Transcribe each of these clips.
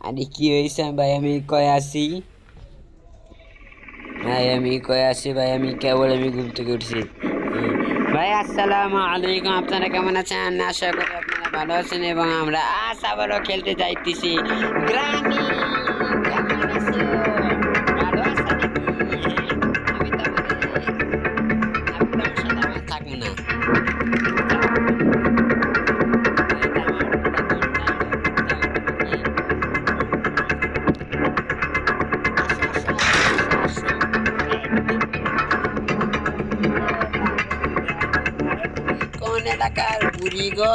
আরে কি হয়েছে ভাই? আমি কয়ে আসি ভাই, আমি কয়ে আসি ভাই, আমি কেবল ঘুম থেকে উঠছি। ভাই আসসালামু আলাইকুম, আপনারা কেমন আছেন? আশা করি আপনারা ভালো আছেন এবং আমরা আজ আবারও খেলতে যাইতেছি গ্রানি। কেমন আছো? ভালো আছো নাকি? আমি তো আপনার সাথে আমার থাকবো না। কোন এলাকার বুড়ি গো?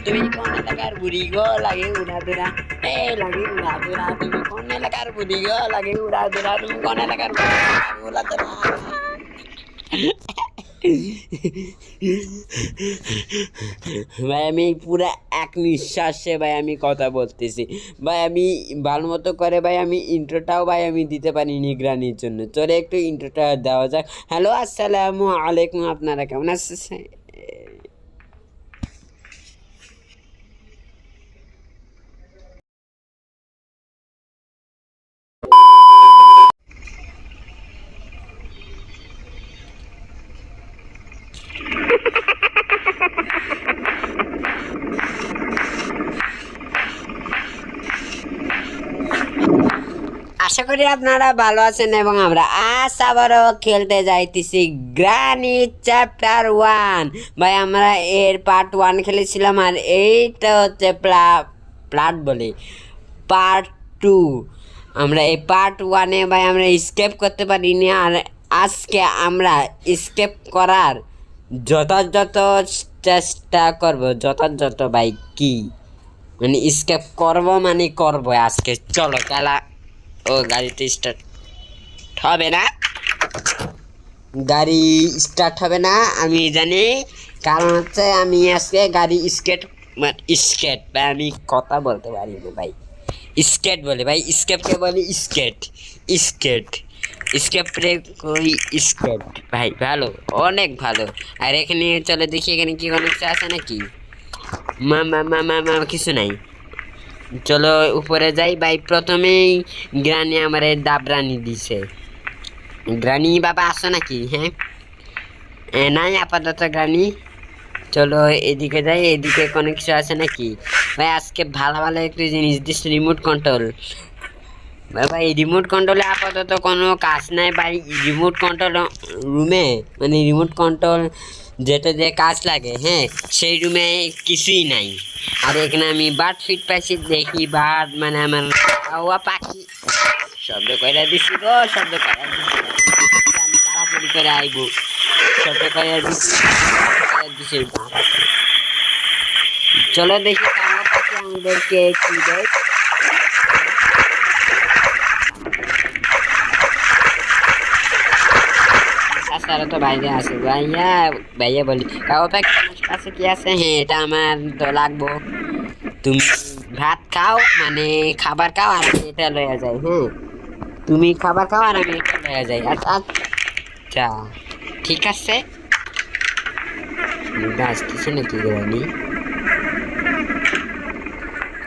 তুমি কোন এলাকার বুড়ি গো? লাগে উড়াদুরা, এ লাগে উড়াদুরা। তুমি কোন এলাকার বুড়ি গো? লাগে উড়াদুরা। তুমি কোন এলাকার উড়াদুরা? ভাই আমি পুরা এক নিঃশ্বাসে ভাই আমি কথা বলতেছি ভাই। আমি ভালো মতো করে ভাই আমি ইন্ট্রোটাও ভাই আমি দিতে পারিনি গ্রানির জন্য। চলে একটু ইন্ট্রোটা দেওয়া যাক। হ্যালো আসসালামু আলাইকুম, আপনারা কেমন আছেন? আশা করি আপনারা ভালো আছেন এবং আমরা আজ আবারও খেলতে যাইতেছি গ্রানি চ্যাপ্টার 1। ভাই আমরা এর পার্ট 1 খেলেছিলাম, আর এইটা হচ্ছে প্লাট বলে পার্ট 2। আমরা এই পার্ট 1-এ ভাই আমরা স্কেপ করতে পারিনি, আর আজকে আমরা স্কেপ করার যথাযথ চেষ্টা করব। যথাযথ ভাই কি মানে স্কেপ করব মানে করব আজকে। চলো খেলা। ও গাড়িতে স্টার্ট হবে না, গাড়ি স্টার্ট হবে না আমি জানি, কারণ হচ্ছে আমি আজকে গাড়ি স্কেট ভাই আমি কথা বলতে পারি না ভাই। স্কেট বলে ভাই, স্কেপকে বলে স্কেট। স্কেট স্কেপ রে কই স্কেট ভাই, ভালো অনেক ভালো। আর এখানে চলে দেখি এখানে কি কোনো কিছু আছে নাকি? মা মা মা মা মা কিছু নাই। চলো উপরে যাই ভাই। প্রথমেই গ্রানি আমারে দাবরানি দিছে। গ্রানি বাবা আসো নাকি? হ্যাঁ নাই আপাতত গ্রানি। চলো এদিকে যাই, এদিকে কোনো কিছু আছে নাকি? ভাই আজকে ভালো ভালো একটু জিনিস দিচ্ছে, রিমোট কন্ট্রোল। ভাই রিমোট কন্ট্রোলে আপাতত কোনো কাজ নাই ভাই। রিমোট কন্ট্রোল রুমে মানে রিমোট কন্ট্রোল যেটা যে কাজ লাগে, হ্যাঁ সেই রুমে কিছুই নাই। আর এখানে আমি বার্ড ফিট পাইছি, দেখি বার্ড মানে আমার পাখি শব্দ করে দিছি গো, শব্দ করে দিছি। আমি তাড়াতাড়ি করে আইব, শব্দ করে দিছি। চলো দেখি কামড়া পাখি আমাদেরকে কি দেয়। তারা তো বাইরে আছে ভাইয়া। ভাইয়া বলি কাছে কি আছে? হ্যাঁ এটা আমার তো লাগবো। তুমি ভাত খাও মানে খাবার খাও, আর আমি এটা লইয়া যাই। হ্যাঁ তুমি খাবার খাও আর আমি এটা লইয়া যাই। আচ্ছা ঠিক আছে। আসতেছে নাকি গ্রানি?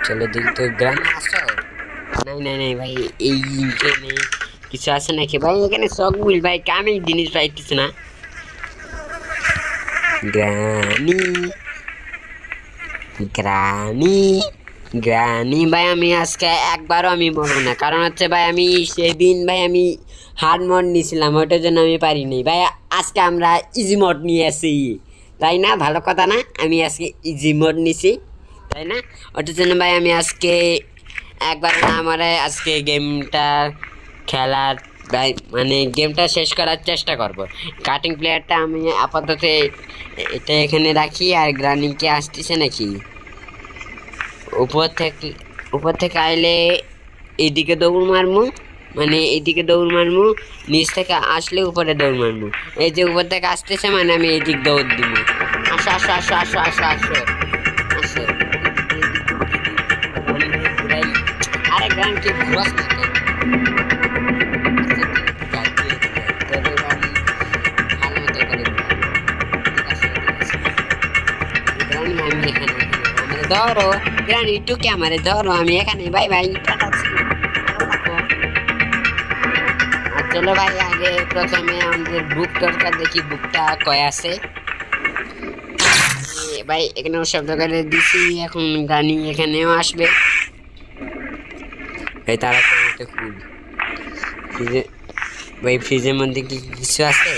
চলো দেখি তো গ্রানি আসো। নাই নাই নাই ভাই, এই কিছু আছে নাকি ভাই? এখানে সকগুল ভাই কামি জিনিস পাইতেছে না। গ্রানি গ্রানি গ্রানি ভাই আমি আজকে একবারও আমি বলবো না, কারণ হচ্ছে ভাই আমি সেদিন ভাই আমি হার্ড মোড নিয়েছিলাম, ওটার জন্য আমি পারিনি ভাই। আজকে আমরা ইজি মোড নিয়ে আসি, তাই না? ভালো কথা না? আমি আজকে ইজি মোড নিছি, তাই না? ওটার জন্য ভাই আমি আজকে একবার না আমারে আজকে গেমটা খেলার ভাই মানে গেমটা শেষ করার চেষ্টা করব। কাটিং প্লেয়ারটা আমি আপাতত এটা এখানে রাখি। আর গ্রানিকে আসতেছে নাকি? উপর থেকে আইলে এইদিকে দৌড় মারমু, মানে এইদিকে দৌড় মারমু, নিচ থেকে আসলে উপরে দৌড় মারমু। এই যে উপর থেকে আসতেছে মানে আমি এইদিক দৌড় দিব। আসো আসো আসো আসো আসো আসো আসো। আরে গ্রানকে ঘুরাস না তো। ভালো মতো করে এখানে আমারে ধরো গ্রানি টুকে আমারে ধরো আমি এখানে বাই বাই চলো ভাই আগে প্রথমে আমাদের বুক দরকার দেখি বুকটা কয় আছে ভাই এখানেও শব্দ করে দিছি এখন গানি এখানেও আসবে ভাই তাড়াতাড়ি তো খুব ফ্রিজে ভাই ফ্রিজের মধ্যে কি কিছু আছে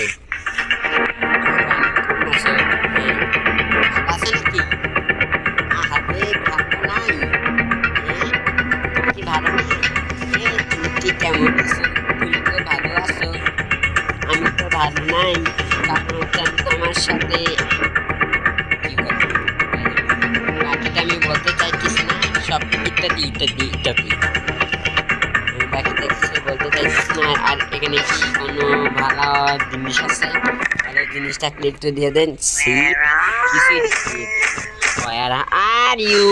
আছে নাকি আহারে ভালো নাই তুমি কি ভালো নাই তুমি কি কেমন আছো তুমি তো ভালো আছো আমি তো ভালো নাই কারণ হচ্ছে আমি তোমার সাথে বাকিটা আমি বলতে চাইছিস না সব ইত্যাদি ইত্যাদি ইত্যাদি বাকিটা কিছু বলতে চাইছিস না আর এখানে কি কোনো ভালো জিনিস আছে ভালো জিনিস থাকলে একটু দিয়ে দেন আর ইউ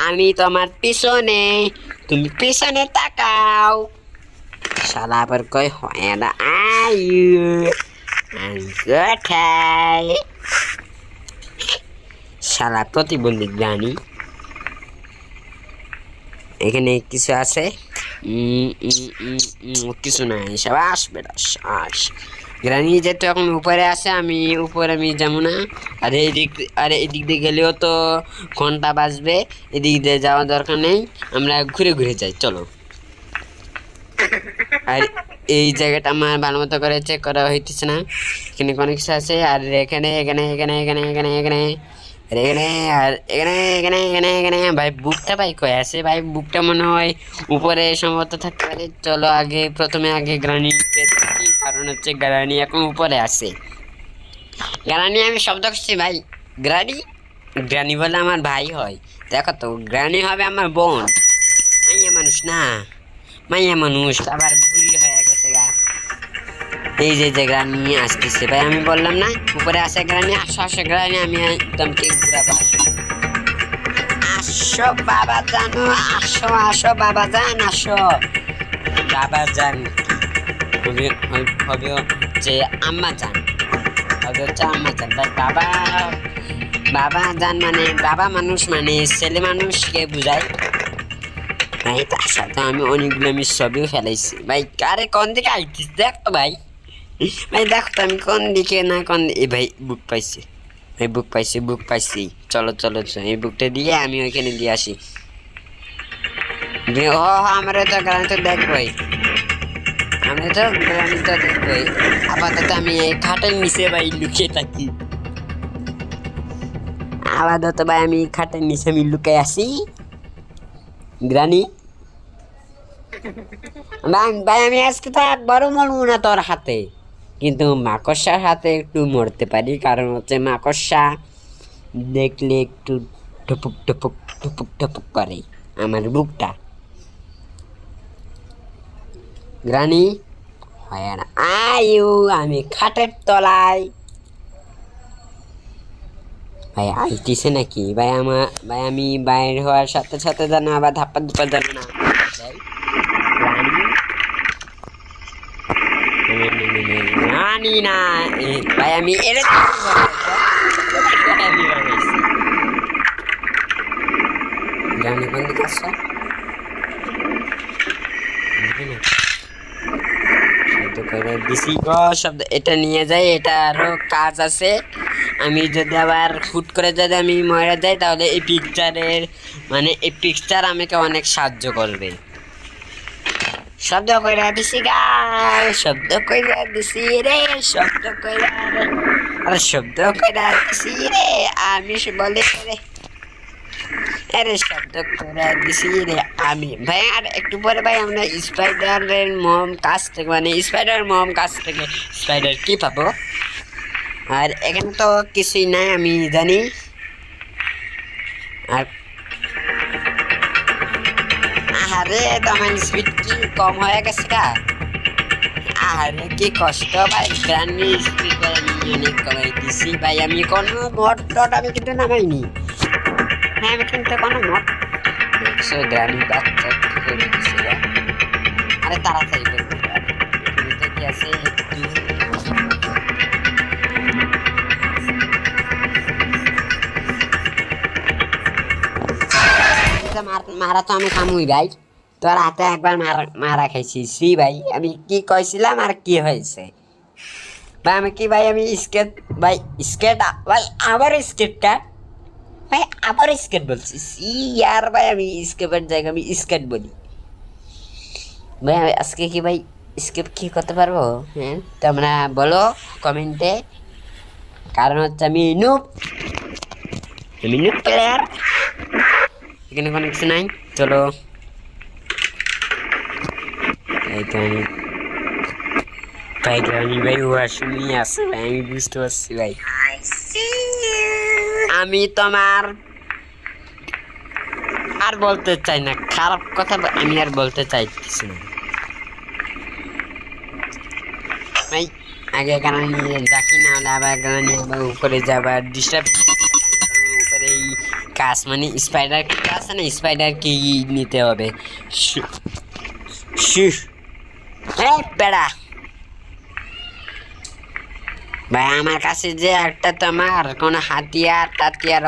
আমি তোমার পিছনে তুমি পিছনে তাকাও শালা আবার কই হয় না আয়ু কোথায় শালা প্রতিবন্ধী গানি এখানে কিছু আছে কিছু নাই সব আসবে আস গ্রানি যেহেতু এখন উপরে আছে আমি উপরে আমি যাবো না আর এদিক দিয়ে গেলেও তো ঘন্টা বাজবে এদিক দিয়ে যাওয়ার দরকার নেই আমরা ঘুরে ঘুরে যাই চলো আর এই জায়গাটা আমার ভালো মতো করে চেক করা হইতেছে না এখানে কোনো কিছু আছে আর এখানে এখানে এখানে এখানে এখানে এখানে এখানে আর এখানে এখানে এখানে এখানে ভাই বুকটা ভাই কই আছে ভাই বুকটা মনে হয় উপরে সম্ভবত থাকতে পারে চলো আগে প্রথমে আগে গ্রানিকে দেখি কারণ হচ্ছে গ্রানি এখন উপরে আছে গ্রানি আমি শব্দ করছি ভাই গ্রানি গ্রানি বলে আমার ভাই হয় দেখো তো গ্রানি হবে আমার বোন মাইয়া মানুষ না মাইয়া মানুষ আবার বুড়ি হয়ে গেছে গা এই যে গ্রানি আসতেছে ভাই আমি বললাম না উপরে আসে গ্রানি আসো গ্রানি আমি একদম কেক ঘুরাবো আসো বাবা জানো আসো বাবা জান আসো বাবা জান হবে হচ্ছে আম্মা জান হবে হচ্ছে আম্মা জান বাবা বাবা জান মানে বাবা মানুষ মানে ছেলে মানুষকে বুঝায় ভাই তার সাথে আমি অনেকগুলো আমি ছবিও ফেলাইছি ভাই কারে কোন দিকে আইতিস দেখ তো ভাই ভাই দেখো তো আমি কোন দিকে না কোন এই ভাই বুক পাইছি ভাই বুক পাইছি চলো এই বুকটা দিয়ে আমি ওইখানে দিয়ে আসি ও আমরা তো গ্রানিতে দেখবই আমরা তো গ্রানিতে দেখবই আপাতত আমি এই খাটের নিচে ভাই লুকিয়ে থাকি আপাতত ভাই আমি খাটের নিচে আমি লুকিয়ে আসি গ্রানি ভাই আমি আজকে তো একবারও মরবো না তোর হাতে কিন্তু মাকড়সার হাতে একটু মরতে পারি কারণ হচ্ছে মাকড়সা দেখলে একটু টুপুক টুপুক টুপুক টুপুক করে আমার বুকটা গ্রানি হয় না আয়ু আমি খাটের তলায় ভাই আইতেছে নাকি ভাই আমি বাইরে হওয়ার সাথে সাথে জানো আবার ধাপ্পা ধুপা জানো না রানী না ভাই আমি রানী কোন দিকে আসছো শব্দ এটা নিয়ে যাই এটা আরো কাজ আছে আমি যদি আবার ফুট করে যদি আমি মরে যাই তাহলে এই পিকচার আমাকে অনেক সাহায্য করবে শব্দ কইরা দিছি গায় শব্দ কইরা দিছি রে শব্দ কইরা আরে শব্দ কইরা দিছি রে আমি বলে রে আরে শব্দ কইরা দিছি রে আমি ভাই আর একটু পরে ভাই আমরা স্পাইডার মম কাছ থেকে স্পাইডার কি পাবো আর এখানে তো কিছুই নাই আমি জানি আর আরে তোমার স্পিড কি কম হয়ে গেছে কা আরে কি কষ্ট ভাই গ্রানি স্পিড অনেক কমাই দিছি ভাই আমি কোনো মড আমি কিন্তু নামাইনি হ্যাঁ আমি কিন্তু কোনো মড দেখছো গ্রানি বাচ্চা করে দিছি আরে তাড়াতাড়ি করবো কি আছে হাতে মারা তো আমি খামুই ভাই, তোর হাতে একবার মারা খাইছি। সি ভাই আমি কি কইছিলাম আর কি হয়েছে ভাই? আমি কি ভাই আমি স্কেট ভাই, স্কেট ভাই আবার স্কেট কাট ভাই, আবার স্কেট বলছি। সি ইয়ার ভাই আমি স্কেটের জায়গায় আমি স্কেট বলি ভাই। আজকে কি ভাই স্কেপ কি করতে পারবো? হ্যাঁ তোমরা বলো কমেন্টে, কারণ হচ্ছে আমি নুব প্লেয়ার, এখানে কোনো কিছু নাই। চলো এই তো আমি ভাই গ্রানি ভাই ওয়াশরুমে আছে ভাই, আমি বুঝতে পারছি ভাই। আমি তোমার আর বলতে চাই না, খারাপ কথা আমি আর বলতে চাইছি না ভাই। আগে গানা নিয়ে ডাকি, না হলে আবার গানা নিয়ে আবার উপরে যাবার ডিস্টার্ব উপরে। এই কাজ মানে স্পাইডার আছে না, স্পাইডার কি নিতে হবে। বেড়া ভাই আমার কাছে যে একটা তোমার কোনো হাতিয়ার টাতিয়ার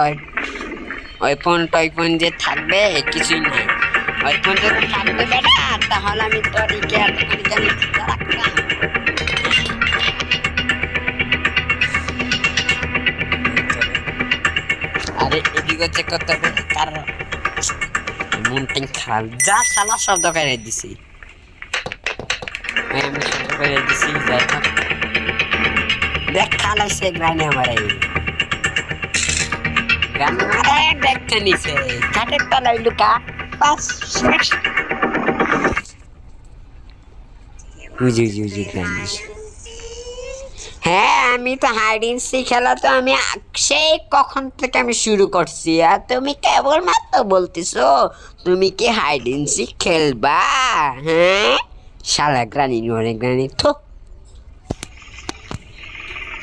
ওই ফোন যে থাকবে কিছুই নাই। ওই ফোন যদি থাকবে বেটা তাহলে আমি তোর রাখতাম। আরে এদিকে চেক করতে হবে, তার মনটা খারাপ। যা শালা শব্দ করে দিছি আমি, শব্দ করে দিছি। যাই হোক দেখ খালাইছে গ্রানি আমার, এই গ্রানি মারে দেখতে নিছে কাঠের তলায় লুকা। বাস শেষ। গ্রানি হ্যাঁ আমি তো হাইড এন্ড সিক খেলা তো আমি সেই কখন থেকে আমি শুরু করছি, আর তুমি কেবল মাত্র বলতেছো তুমি কি হাইড এন্ড সিক খেলবা? হ্যাঁ শালা গ্রানি নরে গ্রানি তো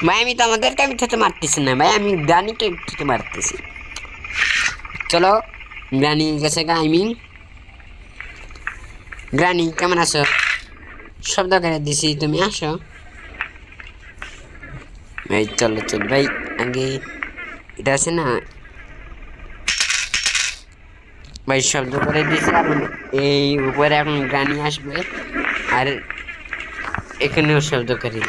ভাই। আমি তো আমাদেরকে আমি থেকে মারতেছি না ভাই, আমি গ্রানিকে থেকে মারতেছি। চলো গ্রানি গেছে গা, আই মিন গ্রানি কেমন আছো? শব্দ করে দিছি, তুমি আসো ভাই। চলো ভাই, আগে এটা আছে না ভাই, শব্দ করে দিছি। আর এই উপরে এখন গ্রানি আসবে, আর এখানেও শব্দ করে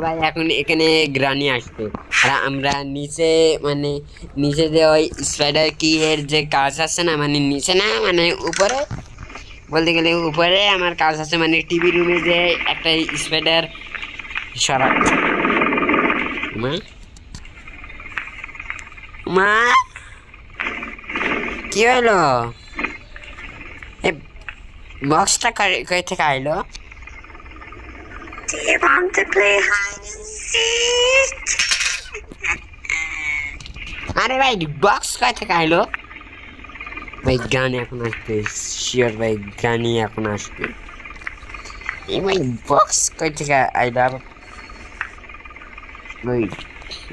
ভাই এখন এখানে গ্রানি আসবে। আর আমরা নিচে মানে নিচে যে ওই স্পাইডার কি এর যে কাজ আছে না, মানে নিচে না মানে উপরে বলতে গেলে উপরে আমার কাজ আছে, মানে টিভি রুমে যে একটা স্পাইডার সরা। মা কি হলো? বক্সটা কই থেকে আইলো? Do you want to play hide and seek? আরে ভাই বক্স কই থেকে আইলো? ভাই গান এখন আসবে শিওর ভাই, গানি এখন আসবে। এই ভাই বক্স কই থেকে আইলো? ভাই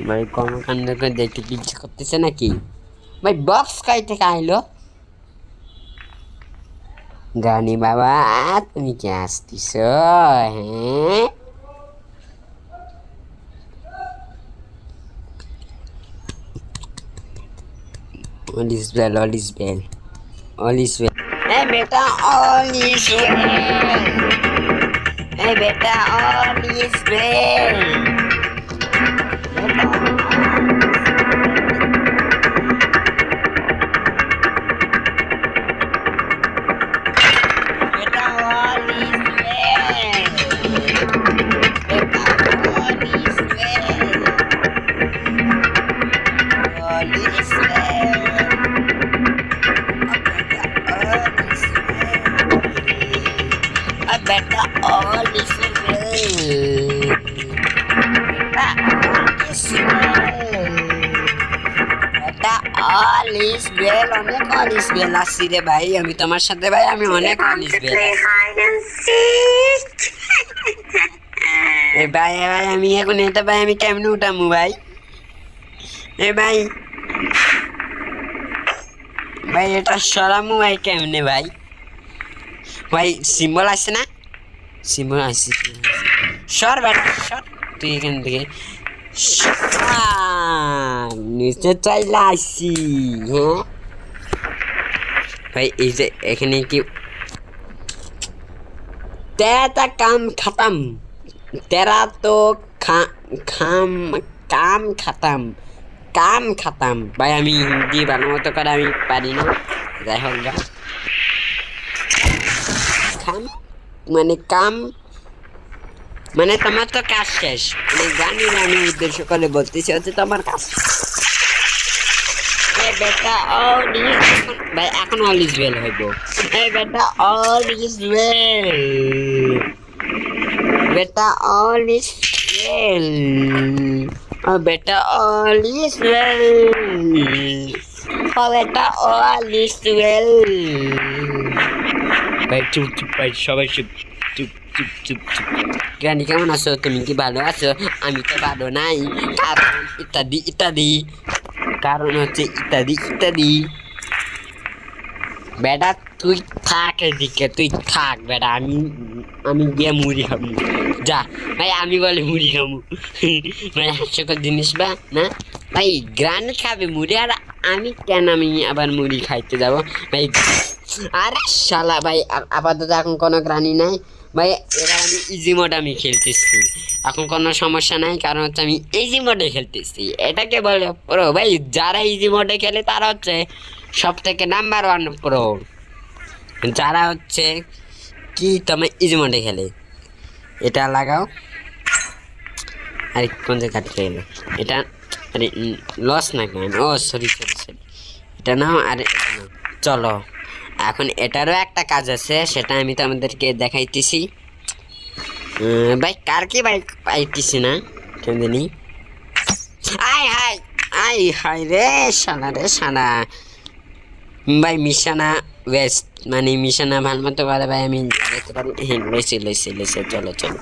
ভাই কর্মকাণ্ড করে দেখতে ইচ্ছে করতেছে নাকি? ভাই বক্স কই থেকে আইলো? গানি বাবা তুমি কি আসতিস? হ্যাঁ all is well, all is well, all is well. Hey beta, all is well. Hey beta, all is well. অনেক অলিস বেল আসছি রে ভাই, আমি তোমার সাথে ভাই আমি অনেক অলিস বেল এ ভাই। ভাই আমি এখন এটা ভাই আমি কেমনে উঠামু ভাই? এ ভাই ভাই এটা সরামু ভাই কেমনে ভাই? ভাই সিম্বল আছে না? সিম্বল আছে, সর বেটা সর তুই এখান থেকে। নিচে চাইলে আসছি। হ্যাঁ ভাই এই যে এখানে কি তেরা কাম খতম, তেরা তো খাম কাম খতম, কাম খতম। ভাই আমি হিন্দি ভালো মতো করে আমি পারি না, যাই হোক গা। খাম মানে কাম মানে তোমার তো কাজ শেষ, মানে গানি গানি উদ্দেশ্য করে বলতেছি হচ্ছে তোমার কাজ। বেটা অল ইজ, ভাই এখন অল ইজ ওয়েল হইব। বেটা অল ইজ ওয়েল, বেটা অল ইজ ওয়েল, ও বেটা অল ইজ ওয়েল, ও বেটা অল ইজ ওয়েল। ভাই চুপ চুপ ভাই, সবাই চুপ চুপ চুপ চুপ চুপ। গ্রানি কেমন আছো? তুমি কি ভালো আছো? আমি তো ভালো নাই, কারণ ইত্যাদি ইত্যাদি, কারণ হচ্ছে ইত্যাদি ইত্যাদি। বেটা তুই থাক এদিকে, তুই থাক বেটা, আমি আমি গিয়ে মুড়ি খাবো। যা ভাই, আমি বলে মুড়ি খাবো। ভাই হাস্যকর জিনিস বা না ভাই, গ্রানি খাবে মুড়ি আর আমি কেন, আমি আবার মুড়ি খাইতে যাব ভাই? আরে শালা ভাই, আপাতত এখন কোনো গ্রানি নাই ভাই, এবার আমি ইজি মোড আমি খেলতেছি, এখন কোনো সমস্যা নাই, কারণ হচ্ছে আমি ইজি মোডে খেলতেছি। এটাকে বলে প্রো ভাই, যারা ইজি মোডে খেলে তারা হচ্ছে সব থেকে নাম্বার 1 প্রো। যারা হচ্ছে কি তোমার ইজি মোডে খেলে, এটা লাগাও। আরে কোন জায়গা কাটতে গেলো এটা? আরে লস না কেন? ও সরি সরি সরি, এটা নাও। আরে এটা নাও, চলো এখন এটারও একটা কাজ আছে, সেটা আমি তো আমাদেরকে দেখাইতেছি। ভাই কার কি বাইক পাইতেছি না কেন জানি। আয় হাই, আয় হাই রে শালা, রে শালা ভাই, মিশানা ওয়েস্ট মানে মিশানা ভালো মতো করে ভাই আমি দেখতে পারি। হ্যাঁ লইছে লইছে লইছে, চলো চলো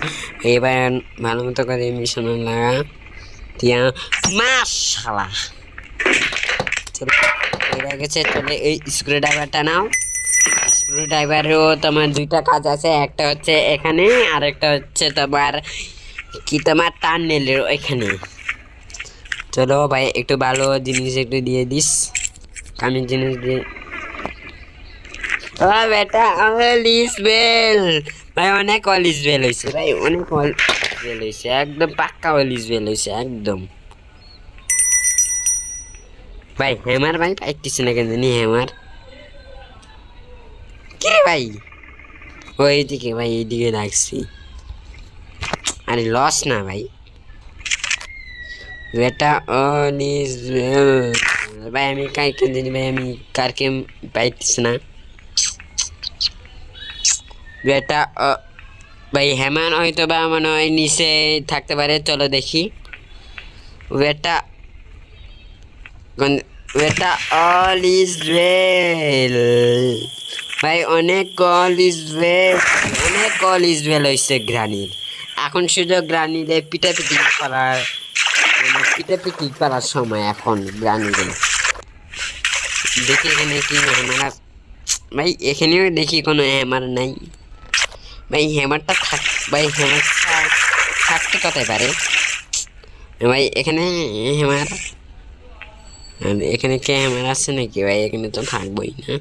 এবার ভালো মতো করে মিশানা লাগা দিয়া মাশাআল্লাহ। চলো এরা গেছে, চলে এই স্ক্রু ড্রাইভারটা নাও। স্ক্রু ড্রাইভারেও তোমার দুইটা কাজ আছে, একটা হচ্ছে এখানে আর একটা হচ্ছে তোমার কি তোমার টার্নেলের ওইখানে। চলো ভাই একটু ভালো জিনিস একটু দিয়ে দিস, কামি জিনিস দিয়ে। ও বেটা অল ইজ ওয়েল ভাই, অনেক অল ইজ ওয়েল হয়েছে ভাই, অনেক অল ইজ ওয়েল হয়েছে, একদম পাক্কা অল ইজ ওয়েল হয়েছে একদম। ভাই হ্যামার ভাই পাইতেছি না কেন জানি, হ্যামার কে ভাই? ও এইদিকে ভাই, এইদিকে রাখছি। আরে লস না ভাই, বেটা অল ইজ ওয়েল ভাই। আমি কাই কেন জানি ভাই, আমি কারকে পাইতেছি না বেটা। ভাই হেমান হয়তো বা মনে হয় নিচে থাকতে পারে, চলো দেখি। বেটা বেটা অল ইজ ওয়েল ভাই, অনেক অল ইজ ওয়েল, অনেক অল ইজ ওয়েল হয়েছে গ্রানির। এখন শুধু গ্রানিরে পিটাপিটি করার, মানে পিটাপিটি করার সময় এখন গ্রানিরে। দেখি এখানে কি হ্যামার ভাই, এখানেও দেখি কোনো হ্যামার নাই ভাই। হ্যামারটা থাক ভাই, হ্যামারটা থাকতে কোথায় পারে ভাই? এখানে হ্যামার, এখানে কে হ্যামার আছে নাকি ভাই? এখানে তো থাকবোই না।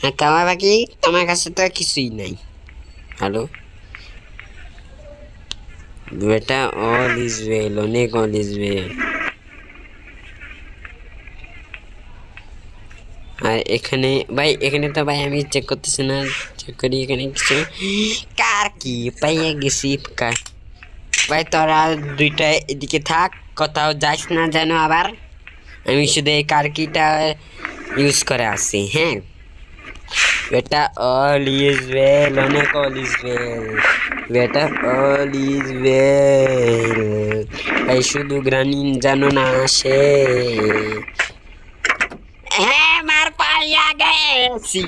হ্যাঁ কামা বাকি, তোমার কাছে তো কিছুই নাই। হ্যালো বেটা অল ইজ ওয়েল, অনেক অল ইজ ওয়েল। আর এখানে ভাই, এখানে তো ভাই আমি চেক করতেছি না, চেক করি এখানে কিছু কার কি পাইয়ে গেছি। কার ভাই, তোরা দুইটা এদিকে থাক, কোথাও যাস না যেন আবার। আমি শুধু এই কার কিটা ইউজ করে আসছি। হ্যাঁ বেটা অল ইজ ওয়েল, অনেক অল ইজ ওয়েল, বেটা অল ইজ ওয়েল ভাই, শুধু গ্রানি যেন না আসে। হ্যাঁ মার পাইয়া গেছি।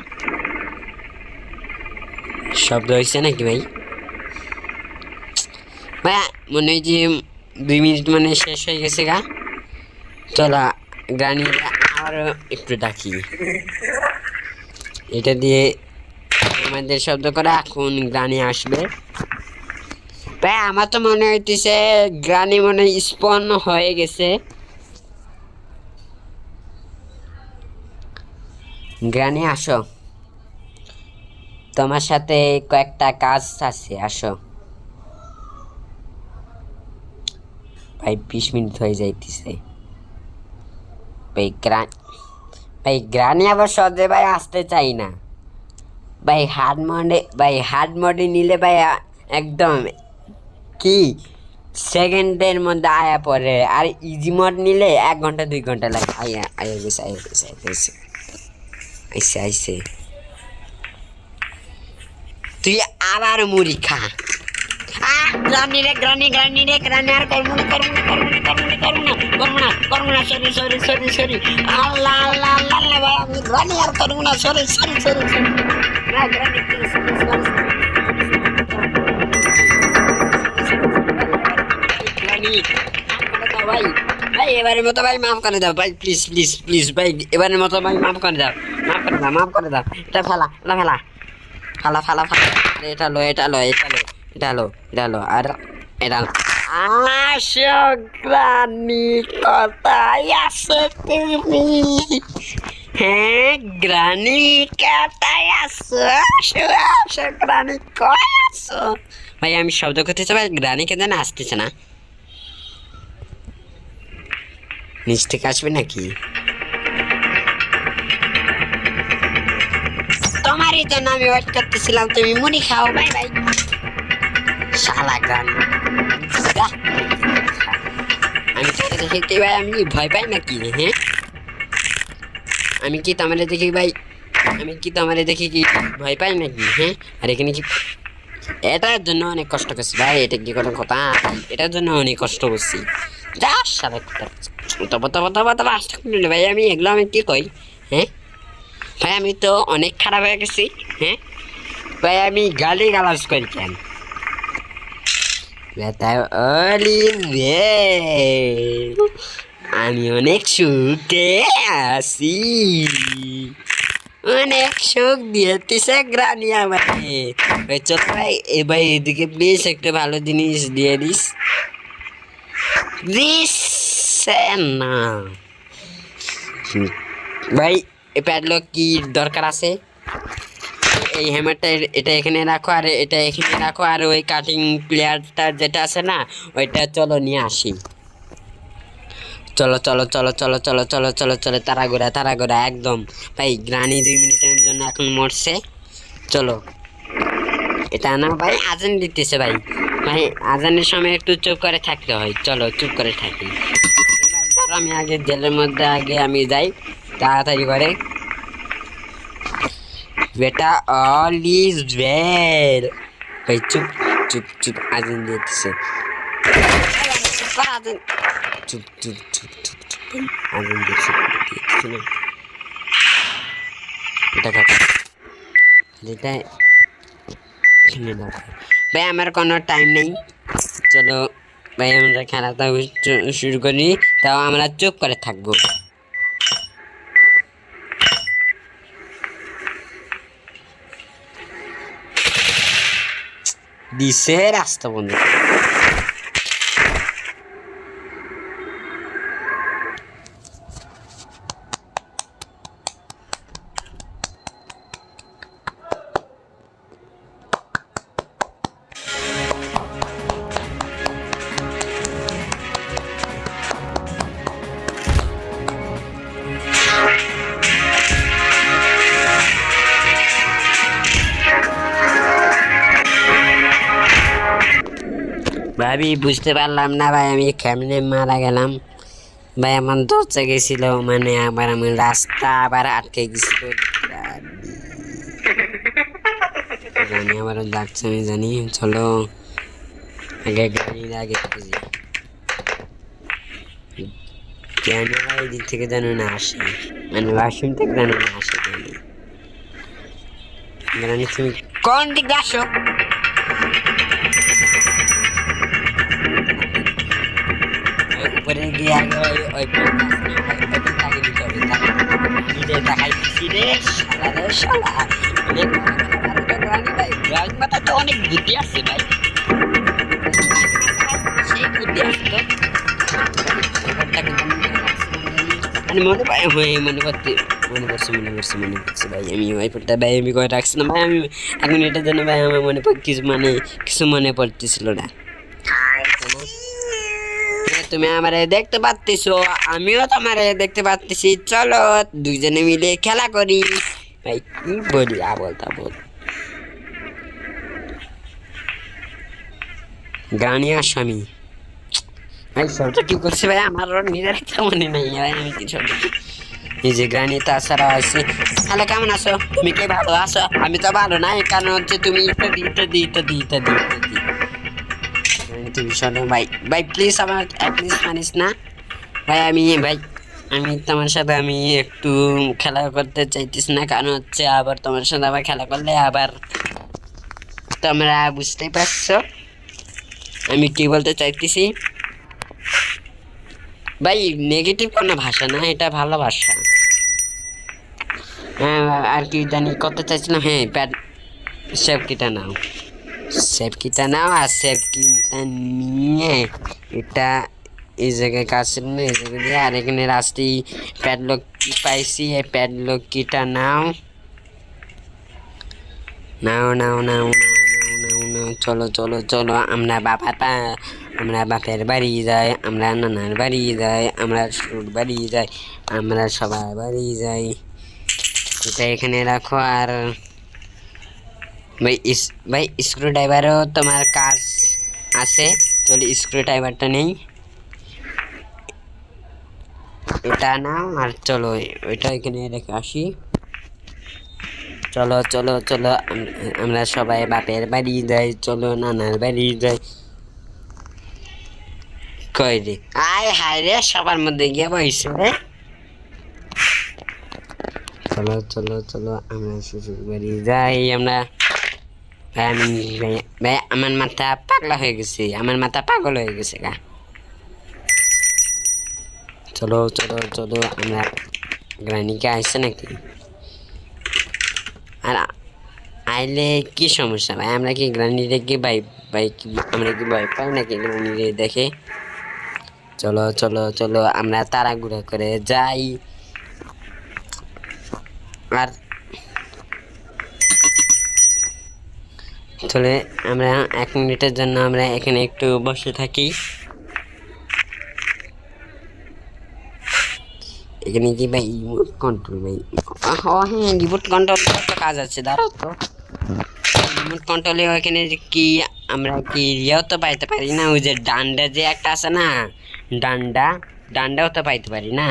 শব্দ হয়েছে নাকি ভাই? ভাই মনে হয় যে 2 মিনিট মানে শেষ হয়ে গেছে গা। চলো গ্রানি আরো একটু ডাকি, এটা দিয়ে আমাদের শব্দ করে এখন গ্রানি আসবে। ভাই আমার তো মনে হইতেছে গ্রানি মনে স্পন হয়ে গেছে। গ্রানি আসো। তোমার সাথে কয়েকটা কাজ আছে, আসো। ভাই 20 মিনিট হয়ে যাইতেছে ভাই। ভাই গ্রানি আবার সহজে ভাই আসতে চাই না ভাই। হার্ড মোডে নিলে ভাই একদম কি সেকেন্ডের মধ্যে আয়া পড়ে, আর ইজি মোড নিলে 1 ঘন্টা 2 ঘন্টা লাগে। আয়া আয়া গেছে, আয়া গেছে, আয়া গেছে, আইসে আইসে। তুই আবার মুড়ি খা। গ্রানি রে গ্রানি, গ্রানি রে গ্রানি, আর করবো না, করবো না, করবো না, করবো না, করবো না, করবো না, করবো না, সরি সরি সরি সরি, আল্লাহ আল্লাহ আল্লাহ আল্লাহ, ভাই আমি গ্রানি আর করবো না, সরি সরি সরি সরি, না গ্রানি প্লিজ প্লিজ গ্রানি মাফ করে দাও ভাই। ভাই এবারের মতো ভাই মাফ করে দাও ভাই, প্লিজ প্লিজ প্লিজ ভাই, এবারের মতো ভাই মাফ করে দাও, মাফ করে দাও, মাফ করে দাও। এটা ফেলা, এটা ফেলা, ফালা ফালা ফালা, এটা লো, এটা লো, এটা লো, এটা লো, এটা লো, আর এটা লো। আসো গ্রানি, কোথায় আছো তুমি? হ্যাঁ গ্রানি, কোথায় আছো? আসো আসো গ্রানি, কই আছো? ভাই আমি শব্দ করতেছি ভাই, গ্রানিকে যেন আসতেছে না। নিচ থেকে আসবে নাকি? তোমারই জন্য আমি ওয়েট করতেছিলাম, তুমি মুড়ি খাও। বাই বাই শালা গ্রানি। আমি তোকে দেখে কি ভাই আমি ভয় পাই নাকি? হ্যাঁ আমি কি তোমারে দেখি ভাই, আমি কি তোমারে দেখি কি ভয় পাই নাকি? হ্যাঁ আর এখানে কি এটার জন্য অনেক কষ্ট করছি ভাই, এটা কি কোনো কথা? এটার জন্য অনেক কষ্ট করছি। যা শালা তবে তবে তবে তবে আসতে ভাই, আমি এগুলো আমি কি কই? হ্যাঁ ভাই আমি তো অনেক খারাপ হয়ে গেছি। হ্যাঁ ভাই আমি গালি গালাজ করি কেন? আমি অনেক সুখে আছি, অনেক সুখ দিয়েছে গ্রানি আমাকে। চল ভাই এবার এদিকে প্লিজ একটা ভালো জিনিস দিয়ে দিস, দিস না ভাই। প্যাডলক কি দরকার আছে? এই হ্যামারটা এটা এখানে রাখো, আর এটা এখানে রাখো, আর ওই কাটিং প্লেয়ারটা যেটা আছে না ওইটা চলো নিয়ে আসি। চলো চলো চলো চলো চলো চলো চলো চলো, তাড়াগুড়া তাড়াগুড়া একদম। ভাই গ্রানি 2 মিনিটের জন্য এখন মরছে। চলো এটা না ভাই, আজান দিতেছে ভাই, ভাই আজানের সময় একটু চুপ করে থাকতে হয়। চলো চুপ করে থাকি ভাই। তারপর আমি আগে জেলের মধ্যে আগে আমি যাই তাড়াতাড়ি করে। বেটা অল ইজ ওয়েল। ভাই চুপ চুপ চুপ, আজান দিতেছে, চুপ চুপ চুপ চুপ চুপ, আজান দিতেছে না। এটা কাটা, এটা এখানে রাখো ভাই, আমার কোনো টাইম নেই। চলো ভাই আমরা খেলাটা শুরু করি, তাও আমরা চুপ করে থাকবো। দিছে রাস্তা বন্ধ। ভাবি বুঝতে পারলাম না ভাই আমি কেমনে মারা গেলাম ভাই। আমার দরজা গেছিল, মানে আবার আমার রাস্তা আবার আটকে গেছিল। জানি আবার ডাকছে, আমি জানি। চলো আগে গাড়ির আগে খুঁজি, কেন ভাই এদিক থেকে যেন না আসে, মানে ওয়াশরুম থেকে যেন না আসে। জানি তুমি কোন দিক আসো? উপরে গিয়ে আগে ওই আগে দিতে হবে। নিজে দেখাই দিচ্ছি রে শালা রে শালা, গ্রামীণ মাথা তো অনেক বুদ্ধি আছে ভাই, সেই বুদ্ধি আছে তো। আরে মনে পড়ছে ভাই, আমি ওয়াইফাইটা ভাই আমি করে রাখছিলাম ভাই, আমি 1 মিনিটের জন্য ভাই আমার কিছু মনে পড়তেছিল না। তুমি আমারে দেখতে পাচ্ছিস, আমিও তোমারে দেখতে পাচ্ছি, চলো দুইজনে মিলে খেলা করি। ভাই কি বলি আবল তাবল গানি আসামি ভাই, সবটা কি করছে ভাই আমার নিজের একটা মনে নেই ভাই, আমি কি সব এই যে গানি তাছাড়া আছে। হ্যালো কেমন আছো, তুমি কি ভালো আছো? আমি তো ভালো নাই, কারণ হচ্ছে তুমি ইত্যাদি তুমি শোনো ভাই, ভাই প্লিজ আমার প্লিজ মানিস না ভাই, আমি তোমার সাথে আমি একটু খেলা করতে চাইতেছি না, কারণ হচ্ছে আবার তোমার সাথে আবার খেলা করলে আবার তোমরা বুঝতেই পারছো আমি কি বলতে চাইতেছি ভাই। নেগেটিভ কোনো ভাষা না, এটা ভালো ভাষা। হ্যাঁ আর কি জানি করতে চাইছিলাম, হ্যাঁ প্যাড সেফকিটা নাও আর সেফকিটা নিয়ে এটা এই জায়গায় কাজ ছিল না, এই জায়গায় দিয়ে আর এখানে রাস্তি প্যাডলক কি পাইছি, এই প্যাডলক কিটা নাও। চলো আমরা বাপের বাড়ি যাই, আমরা নানার বাড়ি যাই, আমরা শ্বশুর বাড়ি যাই, আমরা সবাই বাড়ি যাই। এটা এখানে রাখো। আর ভাই স্ক্রু ড্রাইভারও তোমার কাজ আছে, চলো স্ক্রু ড্রাইভারটা নেই, এটা নাও। আর চলো ওইটা এখানে রেখে আসি। চলো আমরা সবাই বাপের বাড়ি যাই, চলো নানার বাড়ি যাই। কই রে আয় হায় রে, সবার মধ্যে গিয়ে বইছে রে। চলো আমরা শ্বশুর বাড়ি যাই। আমরা ভাই আমার মাথা পাগলা হয়ে গেছে, পাগল হয়ে গেছে গা। চলো আমরা গ্রানিকে আইসে নাকি? আর আইলে কি সমস্যা ভাই, আমরা কি গ্রানি দেখি ভাই আমরা কি ভয় পাই নাকি গ্রানি দেখে? চলো আমরা তাড়াহুড়া করে যাই। আর চলে আমরা 1 মিনিটের জন্য আমরা এখানে একটু বসে থাকি। এখানে কি ভাই রিমোট কন্ট্রোল ভাই? হ্যাঁ রিমোট কন্ট্রোল তো কাজ আছে, দাঁড়াও তো। রিমোট কন্ট্রোলে ওইখানে কি আমরা কি ইয়েও তো পাইতে পারি না, ওই যে ডান্ডা যে একটা আছে না, ডান্ডাও তো পাইতে পারি না।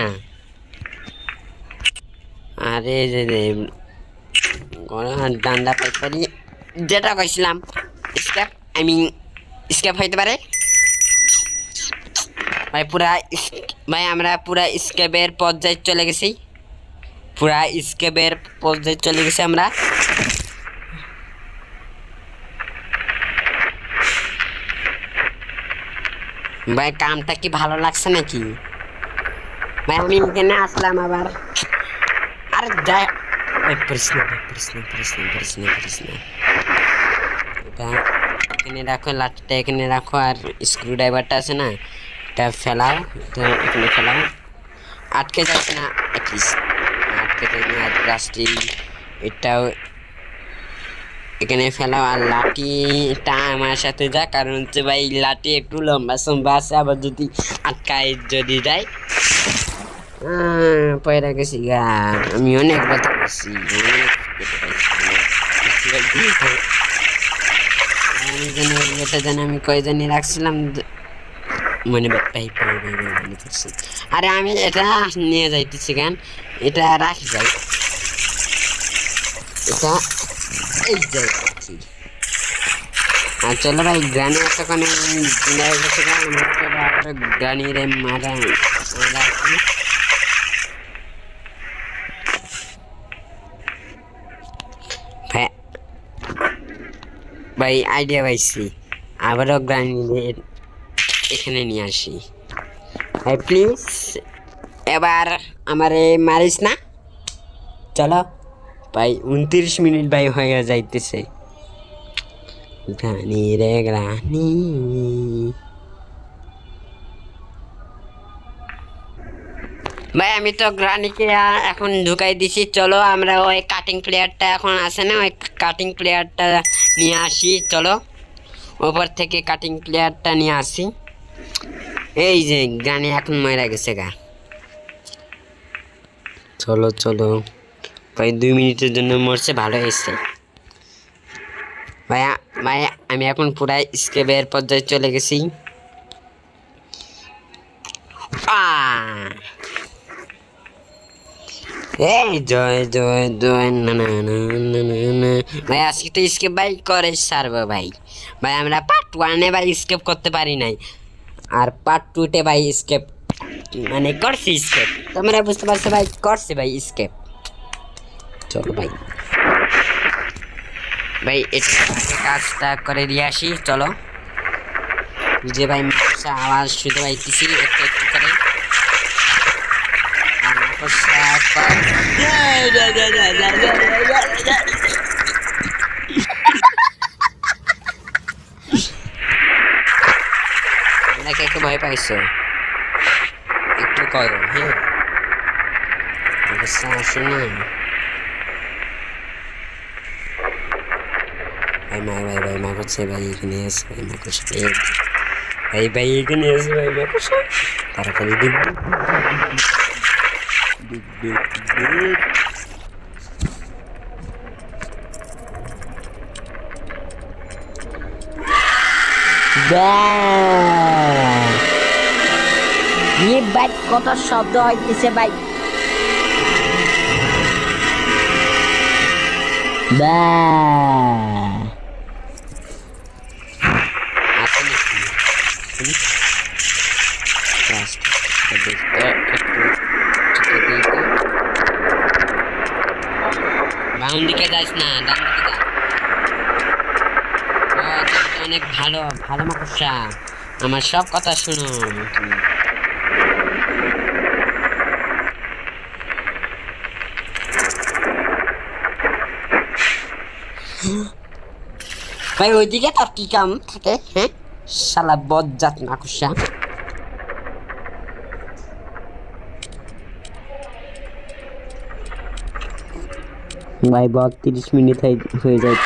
আরে যে ডান্ডা পাইতে পারি, যেটা কইছিলাম স্কেপ হইতে পারে ভাই। আমরা পুরা স্কেপের পর্যায়ে চলে গেছি, আমরা। ভাই কামটা কি ভালো লাগছে নাকি ভাই? আমি এখানে আসলাম আবার, আর যাই প্রশ্ন এটা এখানে রাখো, লাঠিটা এখানে রাখো, আর স্ক্রু ড্রাইভারটা আছে না, এটা ফেলাও, এখানে ফেলাও, আটকে যাচ্ছে না, আটকে যায় না। রাস্তি এটাও এখানে ফেলাও, আর লাঠিটা আমার সাথে যা, কারণ হচ্ছে ভাই লাঠি একটু লম্বা আছে, আবার যদি আটকায় যদি যায় পয়রা গেছি গা। আমি অনেক কথা বলছি, আমি কয় জানি রাখছিলাম মনে ভাই। আরে আমি এটা নিয়ে যাইতেছি গান, এটা রাখি যাই, এটা এই যাই। আর চলো ভাই গ্রানি এতক্ষণে গ্রানি রে মারা ভাই আইডিয়া পাইছি, আবারও গ্রানিদের এখানে নিয়ে আসি ভাই প্লিজ। এবার আমারে মারিস না, চলো ভাই 29 মিনিট ভাই হয়ে যাইতেছে। গ্রানি রে গ্রানি, ভাই আমি তো গ্রানিকে এখন ঢুকাই দিছি, চলো আমরা ওই কাটিং প্লেয়ারটা এখন আছে না, ওই কাটিং প্লেয়ারটা নিয়ে আসি, চলো ওপর থেকে কাটিং প্লেয়ারটা নিয়ে আসি। এই যে গ্রানি এখন মরে গেছে গা। চলো চলো ভাই, 2 মিনিটের জন্য মরছে, ভালো হয়েছে ভাইয়া। ভাইয়া আমি এখন পুরাই স্কেপের পর্যায়ে চলে গেছি। এই জয় জয় জয়, না না না না না ভাই, আজকে তো স্কেপ ভাই করে সারবো ভাই। ভাই আমরা পার্ট 1-এ ভাই স্কেপ করতে পারি নাই, আর পার্ট 2-তে ভাই স্কেপ মানে করছি স্কেপ, তোমরা বুঝতে পারছো ভাই, করছি ভাই স্কেপ। চলো ভাই, ভাই এটা কাজটা করে দিয়ে আসি, চলো। যে ভাই আওয়াজ শুনতে পাইতেছি একটু একটু করে। আপনাকে একটু ভয় পাইছো, একটু করো হ্যাঁ, আসো না ভাই। ভাই ভাই মা করছে ভাই, এখানে আছে ভাই, মা করছে ভাই, ভাই এখানে আছে ভাই, মা করছে তাড়াতাড়ি দিন। ভাই কত শব্দ হইতেছে ভাই, বাম দিকে যাস না, ডান দিকে যা। অনেক ভালো ভালো মাকড়সা, আমার সব কথা শুনো। ভাই ওইদিকে তার কি কাম থাকে হ্যাঁ, শালা বজ্জাত মাকড়সা। ভাই 32 মিনিট হয়ে যায়।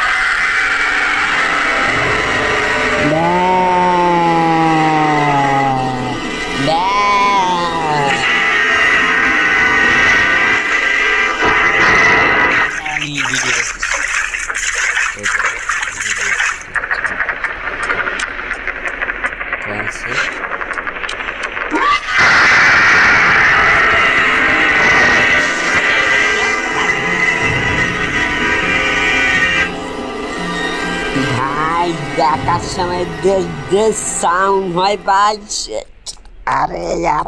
ভাই দেখার সময় যে সাউন্ড হয় ভাই, আরে यार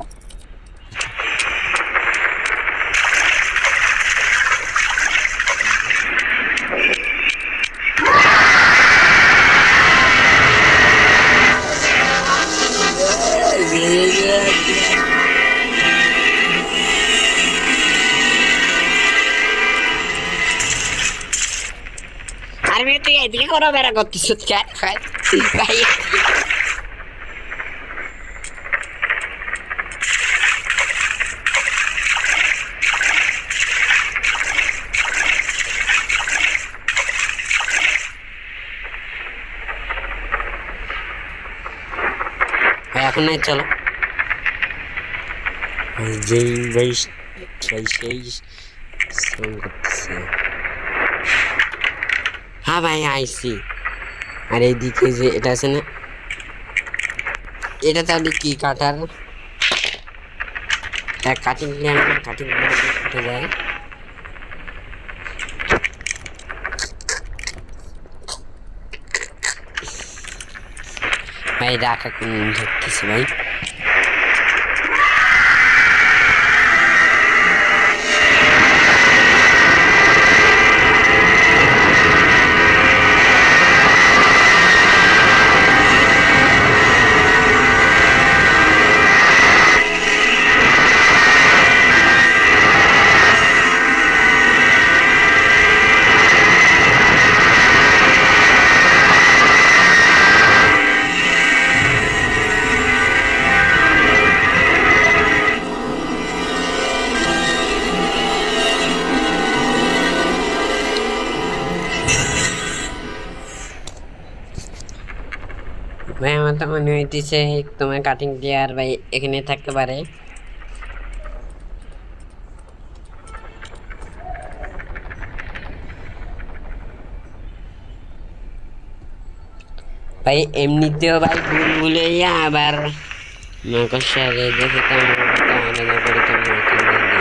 আমি তুই এদিকে করো বেড়া করতেছ ভাই। এখন নাই চলো, যেই ভাই সেই করতেছে। হ্যাঁ ভাই আইসি, আর এইদিকে যে এটা আছে না, এটা তাহলে কি কাটার কাটিং কাটিং উঠে যায়। ভাই রাখা কোন ধরতেছে ভাই, ভাই আমার তো মনে হইতেছে তোমার কাটিং প্লেয়ার ভাই এখানে থাকতে পারে। ভাই এমনিতেও ভাই বুলবুলাইয়া আবার মাকড়সারে দেখে তো আমার মতো আলাদা করে তো নতুন লাগে।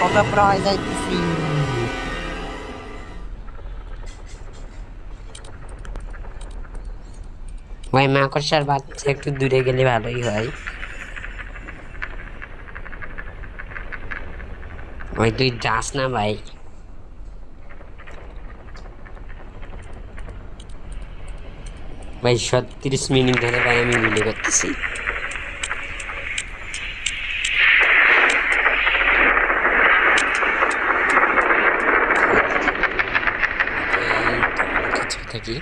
কত প্রায় যাইতেছি ভাই, মাকড়সার বাচ্চা একটু দূরে গেলে ভালোই হয়। ভাই তুই যাস না ভাই। ভাই ৩৭ মিনিট ধরে ভাই আমি ভিডিও করতেছি। থাকি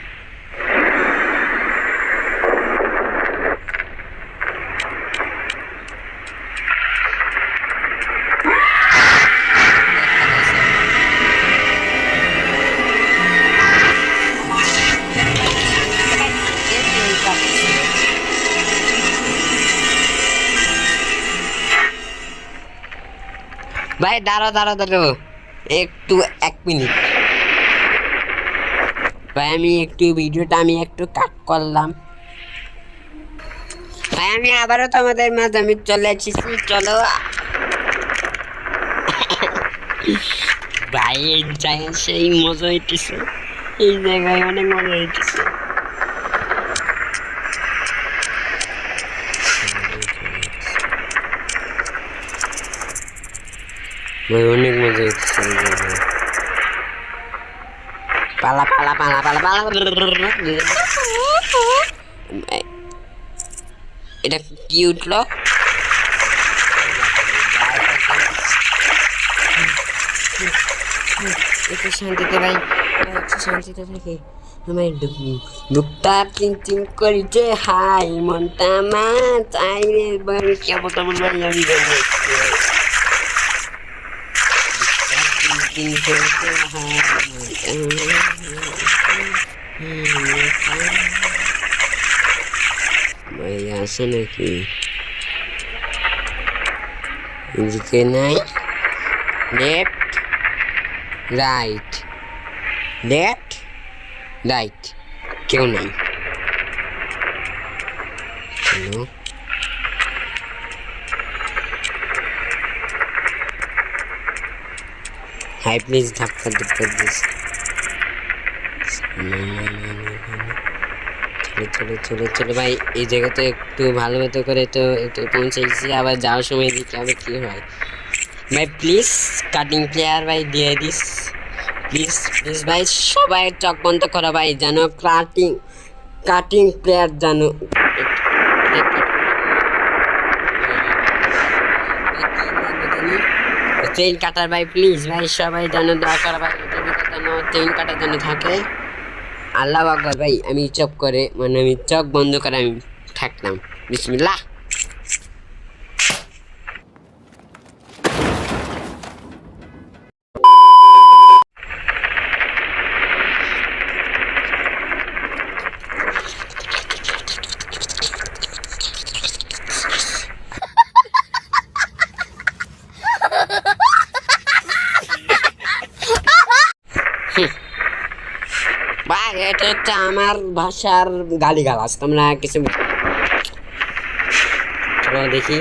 ভাই, দাঁড়ো দাঁড়ো দাঁড়ো একটু 1 মিনিট ভাই, আমি একটু ভিডিওটা আমি একটু কাট করলাম ভাই। আমি আবারও তোমাদের মাঝে আমি চলে এসেছি, চলো ভাই। এই জায়গায় সেই মজা হইতেছে, এই জায়গায় অনেক মজা হইতেছে। ভাই অনেক মজা হইতেছে এই জায়গায়। পালা পালা পালা পালা পালা। এটা কি উঠলো? একটু শান্তিতে ভাই, একটু শান্তিতে থাকে। আমার বুকটা চিন করিছে, হাই মনটা মা চাই রে বাড়ি কেমন তেমন ভাই আমি ভাই আসে নাকি এদিকে? নাই, লেফট রাইট লেফট রাইট, কেউ নাই। হ্যালো হাই, প্লিজ ধাক্কা দিতে প্লিজ। চলো চলো চলো ভাই, এই জায়গাতে একটু ভালো মতো করে তো একটু পৌঁছেছি। আবার যাওয়ার সময় দিকে আবার কি হয় ভাই? প্লিজ কাটিং প্লেয়ার ভাই দিয়ে দিস, প্লিজ প্লিজ ভাই। সবাই চোখ বন্ধ করো ভাই, যেন কাটিং প্লেয়ার জানো। চেইন কাটার ভাই, প্লিজ ভাই সবাই যেন দয়া করে ভাই, যেন চেইন কাটার জন্য থাকে। আল্লাহ আকবার ভাই, আমি চোখ করে মানে আমি চোখ বন্ধ করে আমি থাকলাম। বিসমিল্লাহ। ভাই এটা হচ্ছে আমার ভাষার গালিগালাজ, তোমরা কিছু চলো দেখি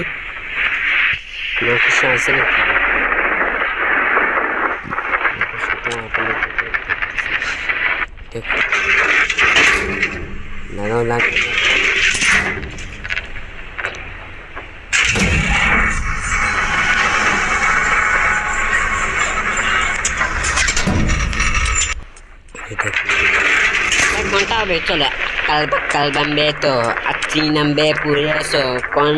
মাকড়সা আছে নাকি। লাগাও লাগ হবে চলো কাল কাল বাম্বে আচ্ছি নামবে পুরে এসো কোন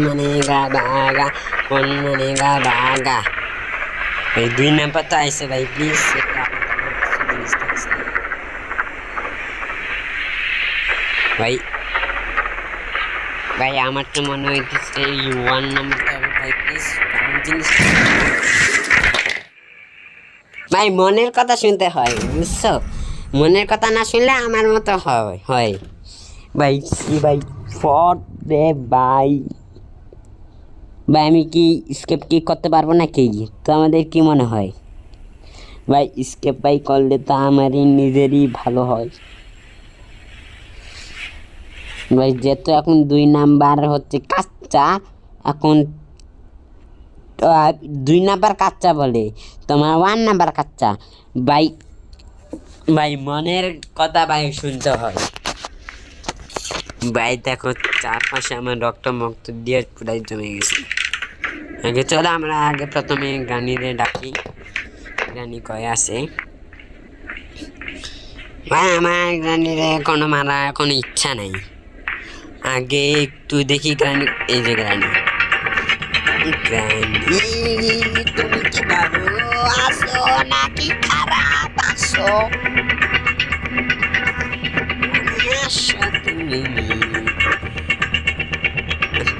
মানে গা বাগা কোন মানে গা বাগা ভাই 2 নাম্বার তো আইছে ভাই প্লিজ ভাই ভাই আমার তো মনে হইতেছে 1 নাম্বারটা হবে ভাই প্লিজ জিনিস ভাই মনের কথা শুনতে হয় বুঝছো মনের কথা না শুনলে আমার মতো হয় ভাই ভাই ফর রে ভাই ভাই আমি কি স্কেপ কি করতে পারবো না কি তো আমাদের কি মনে হয় ভাই স্কেপ ভাই করলে তো আমারই নিজেরই ভালো হয় ভাই যেহেতু এখন 2 নাম্বার হচ্ছে কাচ্চা এখন 2 নাম্বার কাচ্চা বলে তোমার 1 নাম্বার কাচ্চা ভাই ভাই মনের কথা ভাই শুনতে হয় ভাই দেখো 4-5 আমার রক্ত মুক্ত দিয়ে পুরাই জমে গেছে আগে চলো আমরা আগে প্রথমে গানিরে ডাকি গানি কয় আছে ভাই আমার গানিরে কোনো মারা কোনো ইচ্ছা নাই আগে একটু দেখি গানি এই যে গানি তুমি কি ভালো আছো নাকি খারাপ আছো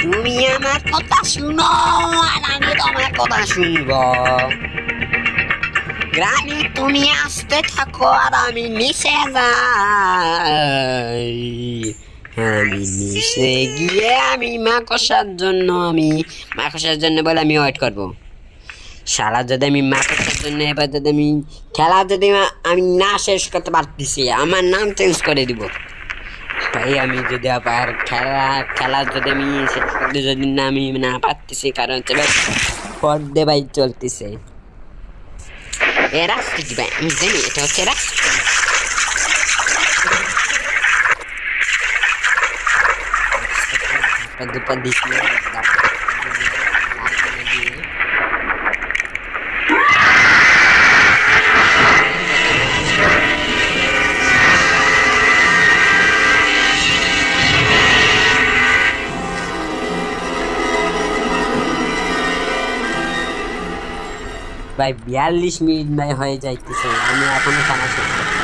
তুমি আমার কথা শুনো আর আমি তোমার কথা শুনবো গ্রানি তুমি আসতে থাকো আর আমি নিচে যাই আমি নিচে গিয়ে আমি মাকড়সার জন্য বলে আমি ওয়েট করবো সারা যদি আমি মাকড়সার জন্য এবার যদি আমি খেলা যদি আমি না শেষ করতে পারতেছি আমার নাম চেঞ্জ করে দিব ভাই আমি যদি আবার খেলা যদি আমি শেষ করতে যদি না আমি না পারতেছি কারণ হচ্ছে ভাই পর্দে ভাই চলতেছে এ রাস্তা কি ভাই আমি জানি এটা হচ্ছে রাস্তা দুপা দিচ্ছি ভাই 42 মিনিট ভাই হয়ে যাইতেছে আমি এখনো খানা শেষ করতে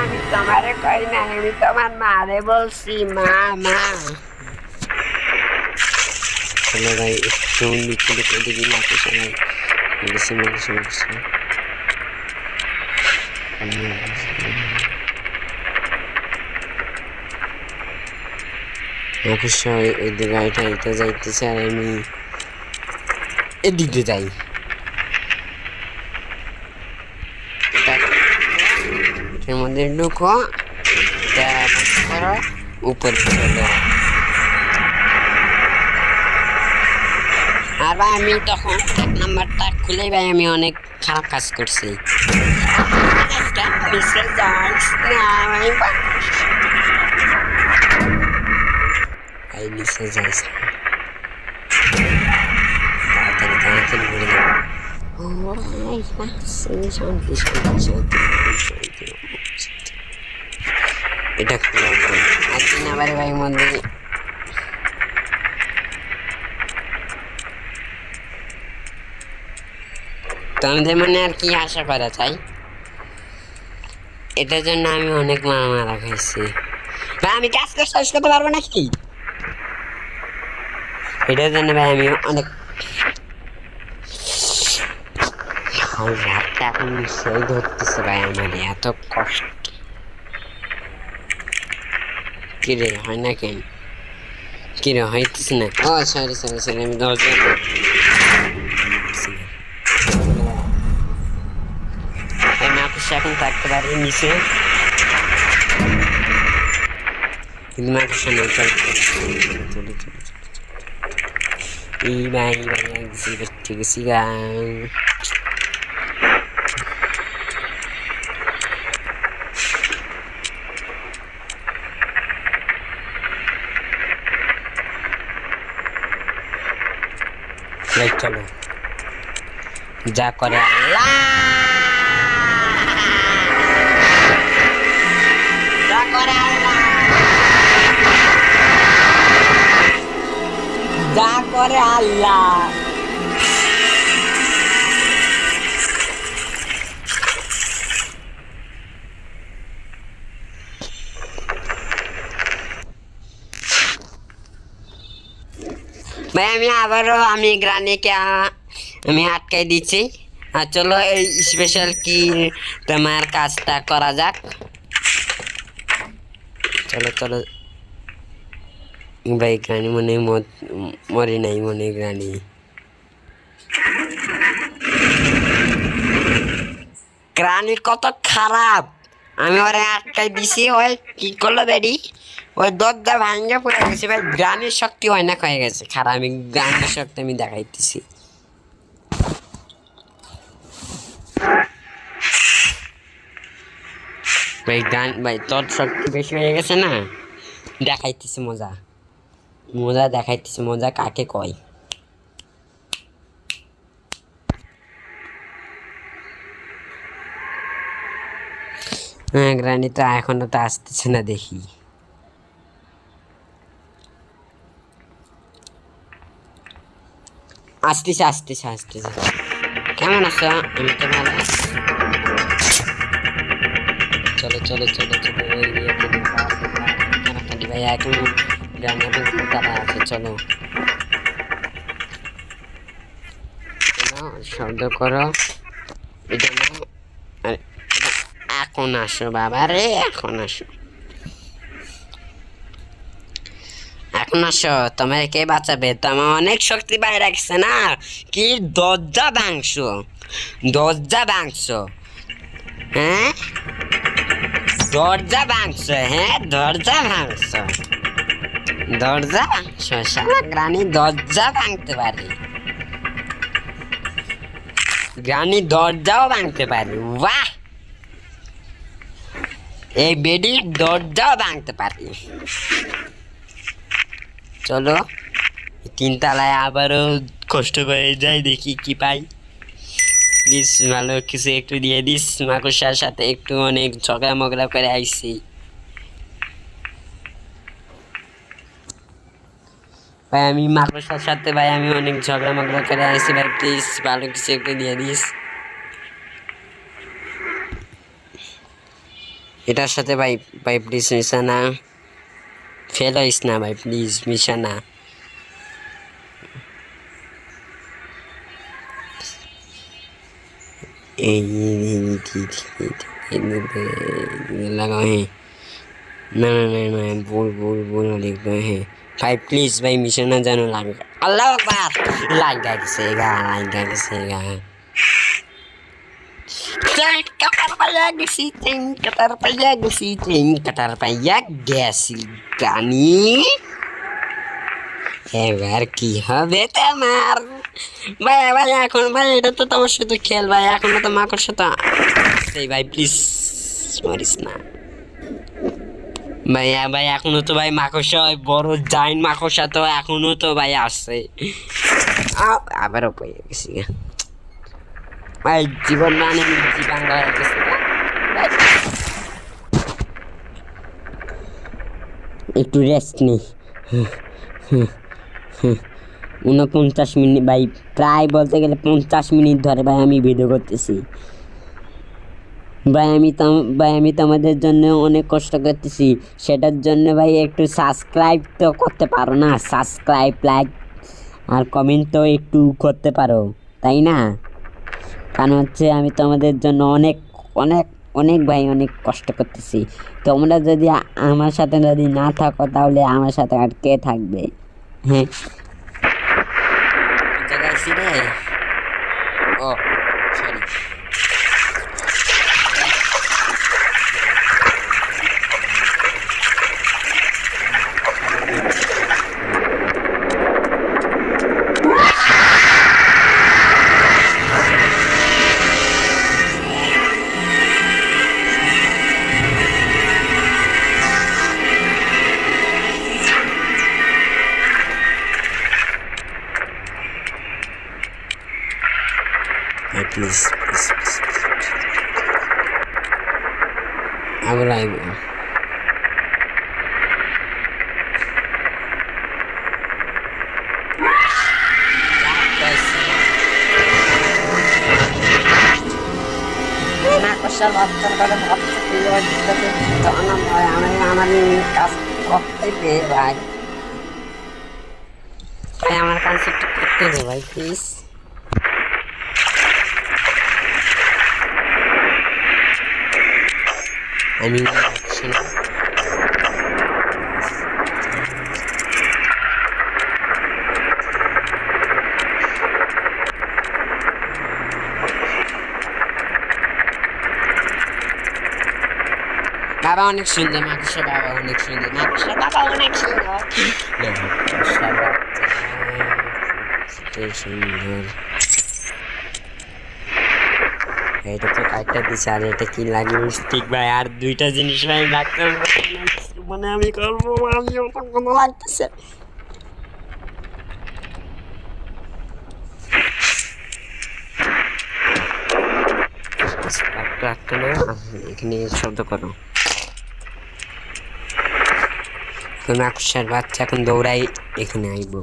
আমি তোমারে কই না আমি তোমার মারে বলছি মা চলো ভাই একটু নিচে দিবি না তো সবাই অবশ্যই ওই গাড়িটা এটা যাইতেছে আর আমি এদিকে যাই এর মধ্যে ঢুকো উপরে আর ভাই আমি তখন 1 নাম্বারটা খুলে ভাই আমি অনেক খারাপ কাজ করছি নিচে যাইস তাড়াতাড়ি ঘুরে যাবো এটা আবার ভাই মন্দির তোমাদের মনে আর কি আশা করা চাই এটার জন্য আমি অনেক মারা খাইছি ভাই আমি কাজ করে শেষ করতে পারবো নাকি এটার জন্য ভাই আমি অনেক রাতটা এখন সেই ধরতেছে ভাই আমার এত কষ্ট কিরে হয় না কেন কিরে হইতেছে না ও সরি আমি 10 একেবারে নিচে, কিন্তু মাকড়সা নেই। এই ভাই ঠিক আছে গান চলো যা করে আল্লাহ, যা করে আল্লাহ, যা করে আল্লাহ। ভাই আমি আবারও আমি গ্রানিকে আমি আটকাই দিচ্ছি। আর চলো এই স্পেশাল কি তোমার কাজটা করা যাক। চলো চলো ভাই, গ্রানি মনে মরে নাই, মনে গ্রানি গ্রানির কত খারাপ। আমি ওরে আটকাই দিছি, ওই কি করলো বেডি, ওই দরজা ভাঙ্গা পড়ে গেছে ভাই। গ্রানির শক্তি অনেক হয়ে গেছে খারাপ, আমি গ্রানির শক্তি আমি দেখাইতেছি। ভাই গান ভাই তোর শক্তি বেশি হয়ে গেছে না, দেখাইতেছি মজা, মজা দেখাইতেছি, মজা কাকে কয়। হ্যাঁ গ্রানি তো এখনো তো আসতেছে না, দেখি আসতেছে আসতেছে আসতেছে। কেমন আছো? আমি তো ভালো আছি। চলো চলো চলো চলো ভাই, এখন গ্রানি এখন তারা আছে। চলো শব্দ করো, এটা না, এখন আসো বাবা রে, এখন আসো, এখন আসো। তোমার কে বাঁচাবে? তোমার অনেক শক্তি বাইরে রাখছে না, কি দরজা ভাঙছো, দরজা ভাঙছো, হ্যাঁ দরজা ভাঙছো, হ্যাঁ দরজা ভাঙছো, দরজা ভাঙছো। শালা গ্রানি দরজা ভাঙতে পারে, গ্রানি দরজাও ভাঙতে পারে, বাহ। এই বেডির দরজাও ভাঙতে পারে। চলো তিনতলায় আবারও কষ্ট করে যাই, দেখি কি পাই। প্লিজ ভালো কিছু একটু দিয়ে দিস, মাকড়সার সাথে একটু অনেক ঝগড়া মগড়া করে আইছি ভাই। আমি মাকড়সার সাথে ভাই আমি অনেক ঝগড়া মগড়া করে আইছি ভাই, প্লিজ ভালো কিছু একটু দিয়ে দিস। এটার সাথে ভাই, ভাই প্লিজ মিশা না, ফেল হইস না ভাই, প্লিজ মিশা না। लगाओ है ना ना ना ना, बोल बोल बोल लिख दो है भाई, प्लीज भाई मिशन ना जानो लाग। अल्लाह अकबर, लाग गया कतर पाया गैसी गानी। এবার কি হবে তোমার? ভাই ভাই এখন ভাই এটা তো তোমার সাথে খেল ভাই, এখন তো মাকড়সা তো সেই ভাই, প্লিজ মারিস না ভাই। ভাই এখনো তো ভাই মাকড়সা, বড় জাইন্ট মাকড়সা তো এখনো তো ভাই আসছে। আবারও পেয়ে গেছি ভাই, জীবন মানে জীবন হয়ে গেছে। একটু রেস্ট নেই। 49 মিনিট ভাই, প্রায় বলতে গেলে 50 মিনিট ধরে ভাই আমি ভিডিও করতেছি ভাই। আমি তোমাদের জন্য অনেক কষ্ট করতেছি, সেটার জন্য ভাই একটু সাবস্ক্রাইব তো করতে পারো না? সাবস্ক্রাইব, লাইক আর কমেন্ট তো একটু করতে পারো, তাই না? কারণ হচ্ছে আমি তোমাদের জন্য অনেক অনেক অনেক ভাই অনেক কষ্ট করতেছি। তোমরা যদি আমার সাথে যদি না থাকো তাহলে আমার সাথে আর কে থাকবে? হ্যাঁ ও সরি প্লিজ আবার আইব আমার কাজ করতে দে ভাই আমার কাজ একটু করতে দে ভাই প্লিজ আমি বাবা অনেক সুন্দর মাকুসা বাবা অনেক সুন্দর মাকুসা বাবা অনেক সুন্দর সুন্দর এটা তো কাটটা দিচ্ছে আর এটা কি লাগে ঠিক ভাই আর দুইটা জিনিস ভাই রাখতে মানে আমি করবো আমি কোনো লাগতেছে এখানে শব্দ করো মাকুসার বাচ্চা এখন দৌড়াই এখানে আইব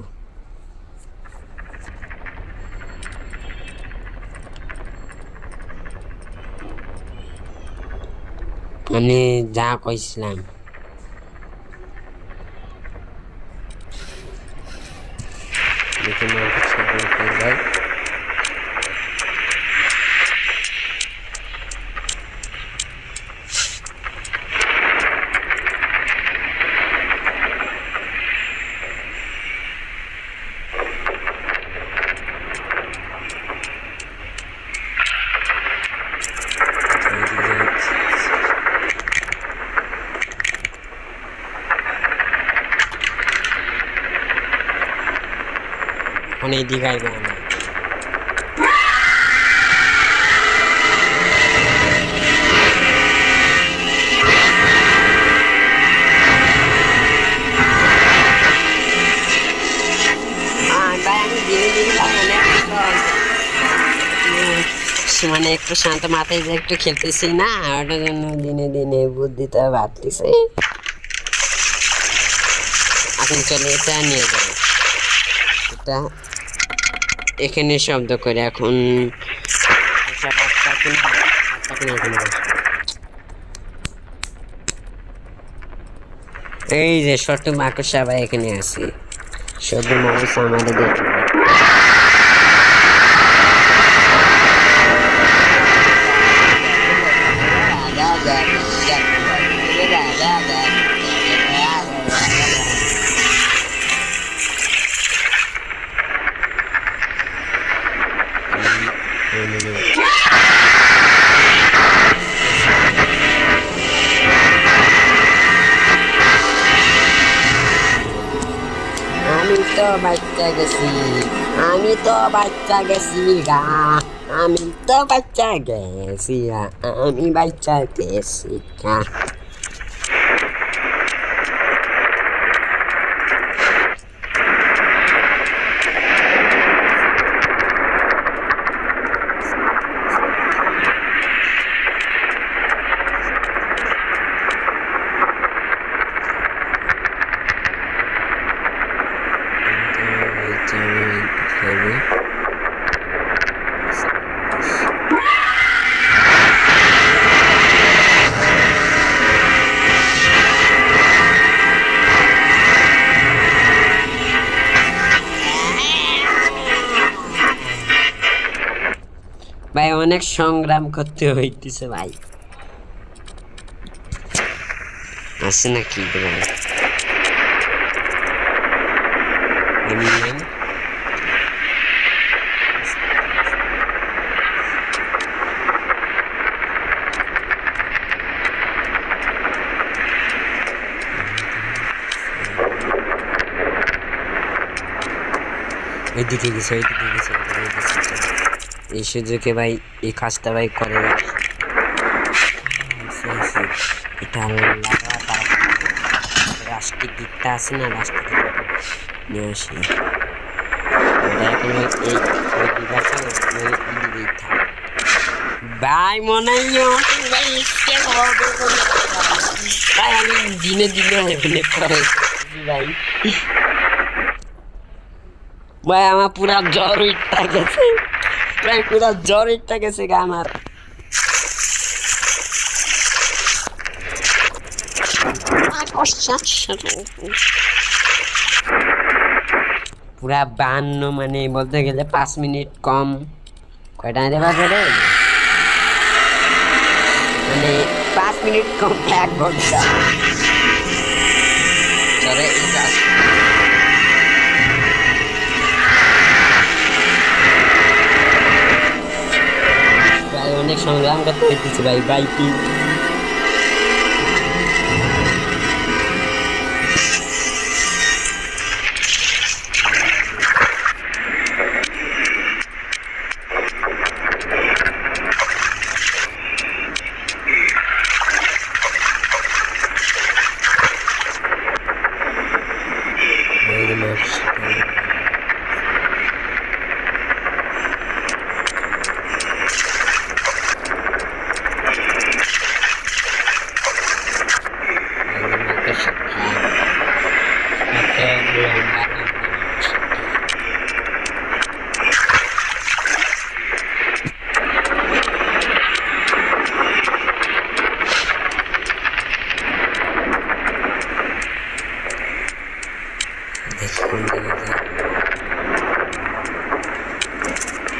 আমি যা কইছিলাম অনেক দিঘায় বানানো মানে একটু শান্ত মাথায় যে একটু খেলতেছি না ওটার জন্য দিনে দিনে বুদ্ধিটা বাড়তেছে এখন চলে এটা নিয়ে যাবো এটা এখানে শব্দ করে এখন এই যে ছোট মাকুসা ভাই এখানে আছে শুধু মানুষ আমাদের দেখবে আমি তো বাচ্চা গেছি গা আমি তো বাচ্চা গেছি আমি বাচ্চা গেছি গা ভাই অনেক সংগ্রাম করতে হইতেছে ভাই আছে নাকি ভাই ওইদিকে গেছে এই সুযোগে ভাই এই কাজটা ভাই করে এটা রাষ্ট্রিক দিকটা আছে না রাষ্ট্রিক নিয়ে আসি এখন এই দিক আছে ভাই মনে হয় ভাই স্কেপ হবে ভাই, আমি দিনে দিনে ভাই ভাই আমার পুরা জ্বর উঠটা গেছে ভাই, পুরা জ্বর উঠটা গেছে গা আমার। পুরা 52 মানে বলতে গেলে 5 মিনিট কম, কয়টা বাজে রে, মানে 5 মিনিট কম 1 ঘন্টা। চলে ভাই অনেক সংগ্রাম করতে হইতেছে ভাই, বাইকি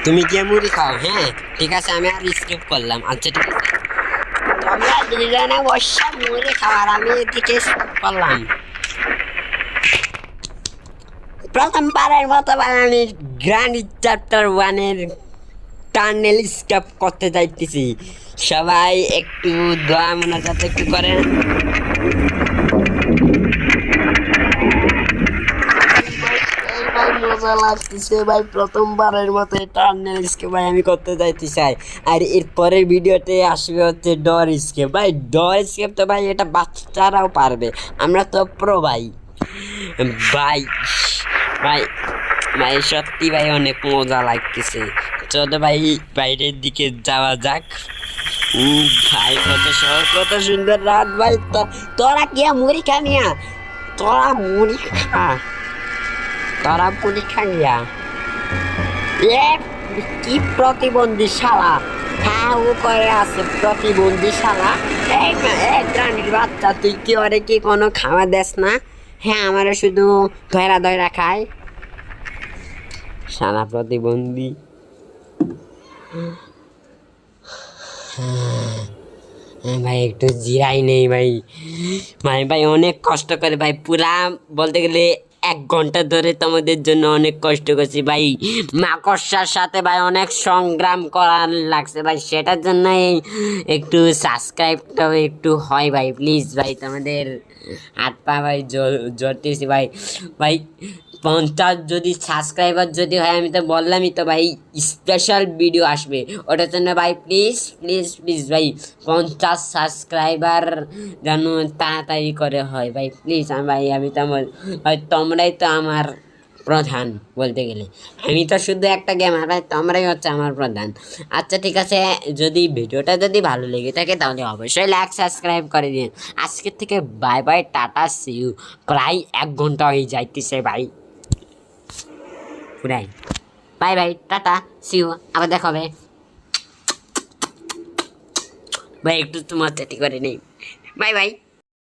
তুমি কি মুড়ি খাও? হ্যাঁ ঠিক আছে, আমি আর স্কিপ করলাম। আচ্ছা ঠিক আছে, তোমরা দুজনে বসে মুড়ি খাওয়ার, আমি এদিকে স্কিপ করলাম। প্রথমবারের মতো আমি গ্র্যান্ড চ্যাপ্টার 1-এর টানেল স্কিপ করতে যাইতেছি। সবাই একটু দোয়া মোনাজাত একটু করেন। মজা লাগতেছে ভাই, প্রথমবারের মতো টার্নেল স্কেপ ভাই আমি করতে যাইতে চাই। আর এর পরের ভিডিওতে আসবে হচ্ছে ডর স্কেপ ভাই। ডর স্কেপ তো ভাই এটা বাচ্চারাও পারবে, আমরা তো প্রো ভাই। ভাই ভাই ভাই সত্যি ভাই অনেক মজা লাগতেছে। চলো ভাই বাইরের দিকে যাওয়া যাক। ভাই কত সহজ, কত সুন্দর রাত ভাই। তোরা কি মুড়ি খানিয়া, তোরা মুড়ি খা, তোরা পরীক্ষা গিয়া কি প্রতিবন্ধী শালা, হ্যাঁ ও করে আছে প্রতিবন্ধী শালা। গ্রামের বাচ্চা, তুই কি ওরে কি কোনো খাওয়া দেস না? হ্যাঁ আমার শুধু ধয়রা ধয়রা খায় শালা প্রতিবন্ধী। ভাই একটু জিরাই নেই ভাই, ভাই ভাই অনেক কষ্ট করে ভাই, পুরা বলতে গেলে 1 ঘন্টা ধরে তোমাদের জন্য অনেক কষ্ট করছি ভাই। মাকড়সার সাথে ভাই অনেক সংগ্রাম করার লাগছে ভাই, সেটার জন্য একটু সাবস্ক্রাইবটাও একটু হয় ভাই, প্লিজ ভাই তোমাদের হাত পা ভাই জড়তেছি ভাই। ভাই 50 যদি সাবস্ক্রাইবার যদি হয়, আমি তো বললামই তো ভাই স্পেশাল ভিডিও আসবে, ওটার জন্য ভাই প্লিজ প্লিজ প্লিজ ভাই 50 সাবস্ক্রাইবার যেন তাড়াতাড়ি করে হয় ভাই, প্লিজ। ভাই আমি তো ভাই তোমরাই তো আমার প্রধান বলতে গেলে, আমি তো শুধু একটা গেমার ভাই, তোমরাই হচ্ছে আমার প্রধান। আচ্ছা ঠিক আছে, যদি ভিডিওটা যদি ভালো লেগে থাকে তাহলে অবশ্যই লাইক সাবস্ক্রাইব করে দিন। আজকের থেকে bye bye, tata, see you. প্রায় 1 ঘন্টা হয়ে যাইতেছে ভাই, পুরাই। Bye bye, tata, see you, আবার দেখা হবে ভাই। একটু তোমার চাটি করে নেই, বাই বাই।